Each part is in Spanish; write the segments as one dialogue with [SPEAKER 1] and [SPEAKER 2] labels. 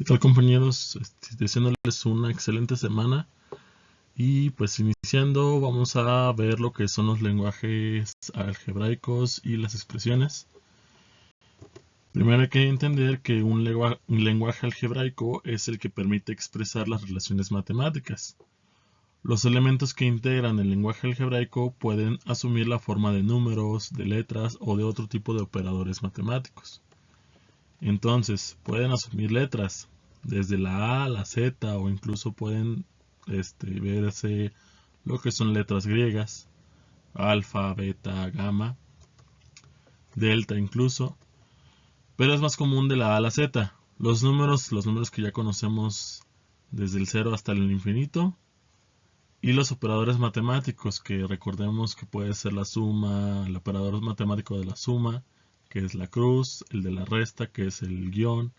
[SPEAKER 1] tal, compañeros? Deseándoles una excelente semana. Y pues iniciando, vamos a ver lo que son los lenguajes algebraicos y las expresiones. Primero hay que entender que un lenguaje algebraico es el que permite expresar las relaciones matemáticas. Los elementos que integran el lenguaje algebraico pueden asumir la forma de números, de letras o de otro tipo de operadores matemáticos. Entonces, pueden asumir letras, desde la A a la Z, o incluso pueden verse lo que son letras griegas, alfa, beta, gamma, delta incluso, pero es más común de la A a la Z. Los números que ya conocemos desde el 0 hasta el infinito, y los operadores matemáticos, que recordemos que puede ser la suma, el operador matemático de la suma, que es la cruz, el de la resta, que es el guión,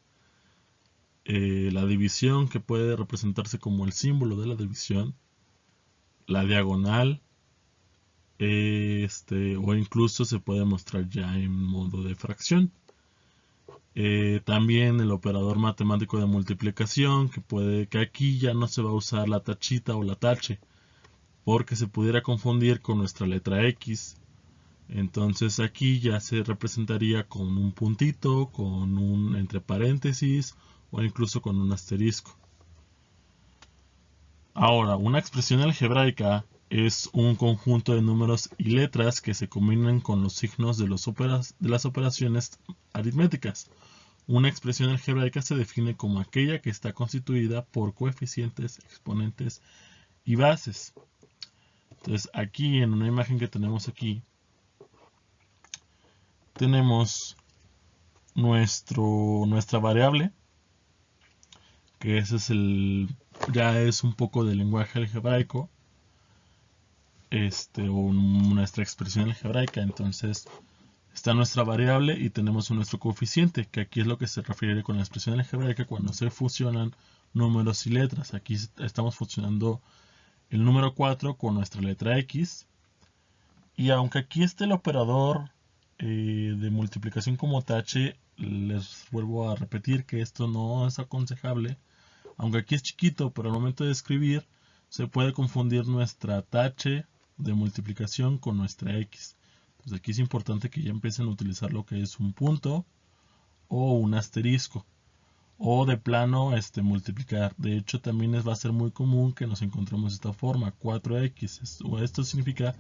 [SPEAKER 1] la división, que puede representarse como el símbolo de la división, la diagonal, o incluso se puede mostrar ya en modo de fracción. También el operador matemático de multiplicación, que aquí ya no se va a usar la tachita o la tache, porque se pudiera confundir con nuestra letra X. Entonces aquí ya se representaría con un puntito, con un entre paréntesis o incluso con un asterisco. Ahora, una expresión algebraica es un conjunto de números y letras que se combinan con los signos de las operaciones aritméticas. Una expresión algebraica se define como aquella que está constituida por coeficientes, exponentes y bases. Entonces aquí en una imagen que tenemos aquí, tenemos nuestra variable, que ese es ya es un poco de lenguaje algebraico, o nuestra expresión algebraica. Entonces está nuestra variable y tenemos nuestro coeficiente, que aquí es lo que se refiere con la expresión algebraica cuando se fusionan números y letras. Aquí estamos fusionando el número 4 con nuestra letra X, y aunque aquí esté el operador de multiplicación como tache, les vuelvo a repetir que esto no es aconsejable. Aunque aquí es chiquito, pero al momento de escribir se puede confundir nuestra tache de multiplicación con nuestra X. Entonces aquí es importante que ya empiecen a utilizar lo que es un punto o un asterisco, o de plano multiplicar. De hecho, también va a ser muy común que nos encontremos de esta forma, 4x. Esto significa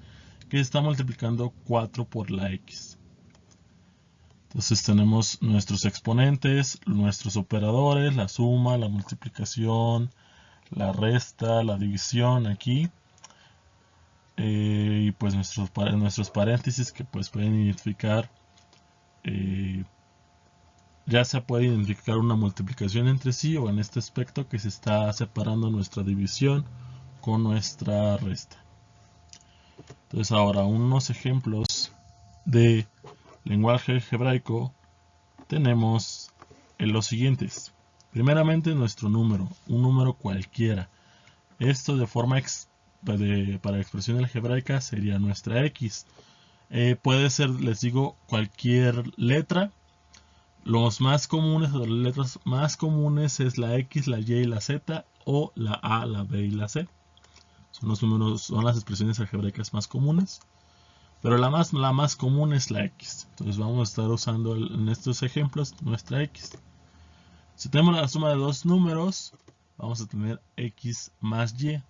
[SPEAKER 1] que está multiplicando 4 por la x. Entonces tenemos nuestros exponentes, nuestros operadores, la suma, la multiplicación, la resta, la división aquí. Y pues nuestros paréntesis, que pues pueden identificar, ya se puede identificar una multiplicación entre sí, o en este aspecto que se está separando nuestra división con nuestra resta. Entonces ahora unos ejemplos de lenguaje algebraico tenemos los siguientes. Primeramente nuestro número, un número cualquiera. Esto de forma para expresión algebraica sería nuestra X. Puede ser, les digo, cualquier letra. Los más comunes, o las letras más comunes, es la X, la Y y la Z, o la A, la B y la C. Son las expresiones algebraicas más comunes. Pero la más común es la X. Entonces vamos a estar usando en estos ejemplos nuestra X. Si tenemos la suma de dos números, vamos a tener X más Y.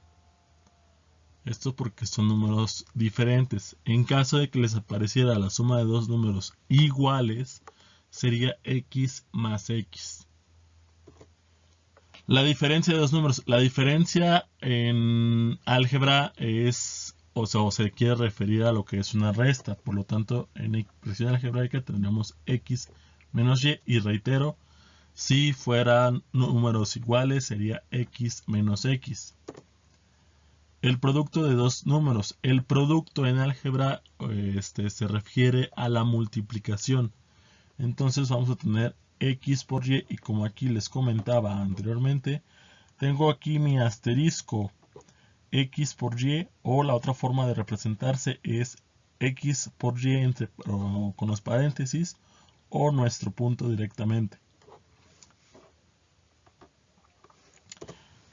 [SPEAKER 1] Esto porque son números diferentes. En caso de que les apareciera la suma de dos números iguales, sería X más X. La diferencia de dos números. La diferencia en álgebra es, o se quiere referir a lo que es una resta. Por lo tanto, en expresión algebraica tendríamos X menos Y. Y reitero, si fueran números iguales, sería X menos X. El producto de dos números. El producto en álgebra se refiere a la multiplicación. Entonces vamos a tener X por Y, y como aquí les comentaba anteriormente, tengo aquí mi asterisco X por Y, o la otra forma de representarse es X por Y con los paréntesis, o nuestro punto directamente.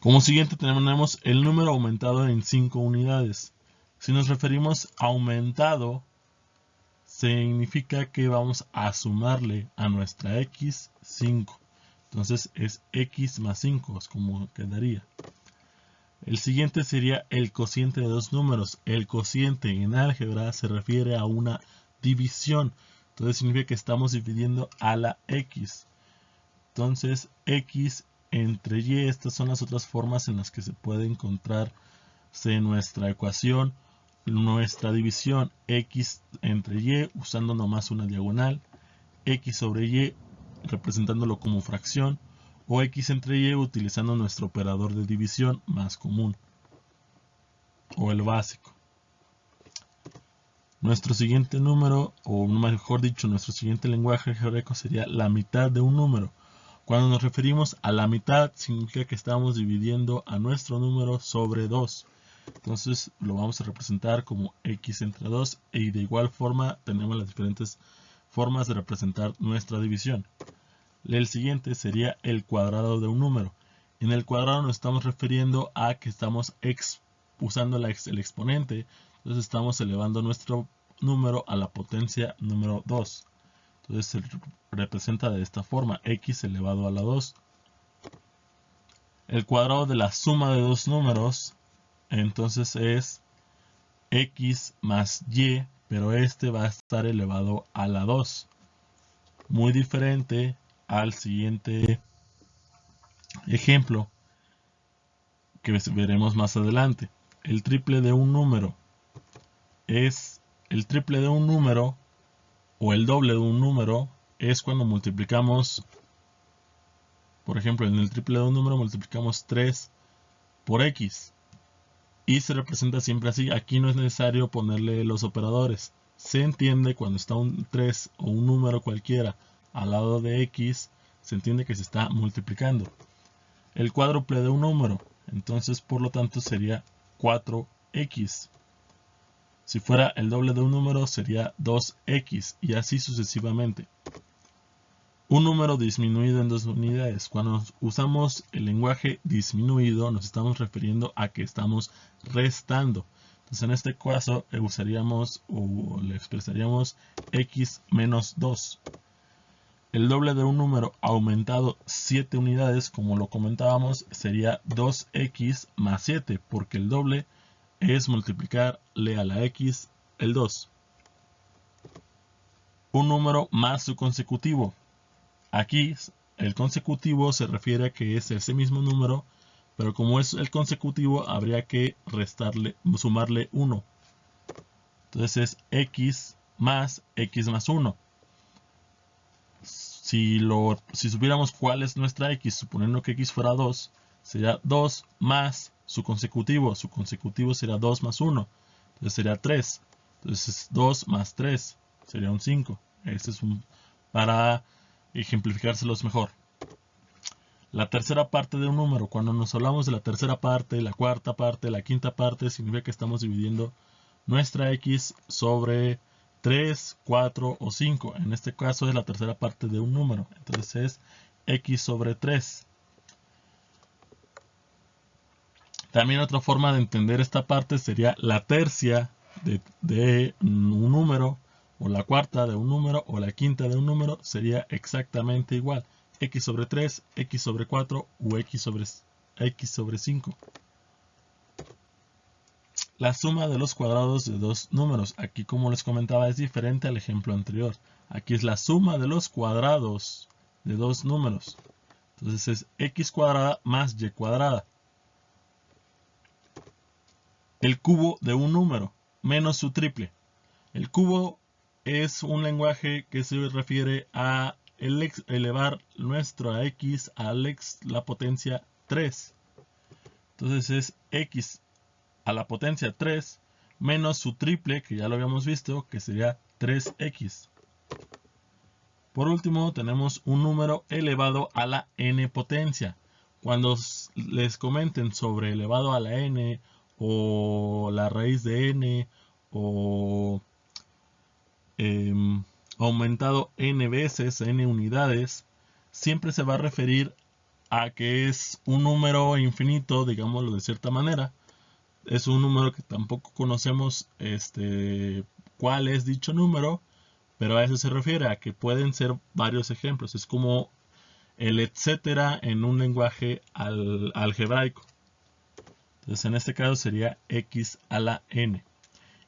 [SPEAKER 1] Como siguiente tenemos el número aumentado en 5 unidades. Si nos referimos a aumentado, significa que vamos a sumarle a nuestra x 5. Entonces es x más 5, es como quedaría. El siguiente sería el cociente de dos números. El cociente en álgebra se refiere a una división. Entonces significa que estamos dividiendo a la x. Entonces x entre y, estas son las otras formas en las que se puede encontrarse nuestra ecuación, nuestra división. X entre y usando nomás una diagonal, x sobre y representándolo como fracción, o x entre y utilizando nuestro operador de división más común, o el básico. Nuestro siguiente número, o mejor dicho, nuestro siguiente lenguaje algebraico sería la mitad de un número. Cuando nos referimos a la mitad, significa que estamos dividiendo a nuestro número sobre 2. Entonces lo vamos a representar como x entre 2, y de igual forma tenemos las diferentes formas de representar nuestra división. El siguiente sería el cuadrado de un número. En el cuadrado nos estamos refiriendo a que estamos usando el exponente, entonces estamos elevando nuestro número a la potencia número 2. Entonces se representa de esta forma, x elevado a la 2. El cuadrado de la suma de dos números, entonces es x más y, pero este va a estar elevado a la 2. Muy diferente al siguiente ejemplo que veremos más adelante. El triple de un número es el triple de un número, o el doble de un número, es cuando multiplicamos, por ejemplo, en el triple de un número multiplicamos 3 por x. Y se representa siempre así. Aquí no es necesario ponerle los operadores. Se entiende cuando está un 3 o un número cualquiera al lado de x, se entiende que se está multiplicando. El cuádruple de un número, entonces por lo tanto sería 4x. Si fuera el doble de un número sería 2x, y así sucesivamente. Un número disminuido en dos unidades. Cuando usamos el lenguaje disminuido nos estamos refiriendo a que estamos restando. Entonces en este caso usaríamos o le expresaríamos x menos 2. El doble de un número aumentado 7 unidades, como lo comentábamos, sería 2x más 7, porque el doble es multiplicarle a la x el 2. Un número más su consecutivo. Aquí el consecutivo se refiere a que es ese mismo número, pero como es el consecutivo habría que sumarle 1. Entonces es x más 1. Si supiéramos cuál es nuestra x, suponiendo que x fuera 2, sería 2 más su consecutivo. Su consecutivo sería 2 más 1. Entonces sería 3. Entonces 2 más 3 sería un 5. Este es para ejemplificárselos mejor. La tercera parte de un número. Cuando nos hablamos de la tercera parte, la cuarta parte, la quinta parte, significa que estamos dividiendo nuestra x sobre 3, 4 o 5. En este caso es la tercera parte de un número. Entonces es x sobre 3. También otra forma de entender esta parte sería la tercia de un número, o la cuarta de un número, o la quinta de un número, sería exactamente igual. X sobre 3, X sobre 4 o X sobre 5. La suma de los cuadrados de dos números. Aquí, como les comentaba, es diferente al ejemplo anterior. Aquí es la suma de los cuadrados de dos números. Entonces es x cuadrada más y cuadrada. El cubo de un número menos su triple. El cubo es un lenguaje que se refiere a elevar nuestra x a la potencia 3. Entonces es x a la potencia 3 menos su triple, que ya lo habíamos visto, que sería 3x. Por último, tenemos un número elevado a la n potencia. Cuando les comenten sobre elevado a la n, o la raíz de n, o aumentado n veces, n unidades, siempre se va a referir a que es un número infinito, digámoslo de cierta manera. Es un número que tampoco conocemos cuál es dicho número, pero a eso se refiere, a que pueden ser varios ejemplos. Es como el etcétera en un lenguaje algebraico. Entonces en este caso sería x a la n.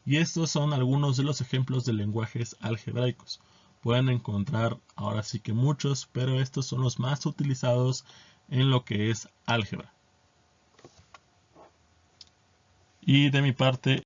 [SPEAKER 1] Y estos son algunos de los ejemplos de lenguajes algebraicos. Pueden encontrar ahora sí que muchos, pero estos son los más utilizados en lo que es álgebra. Y de mi parte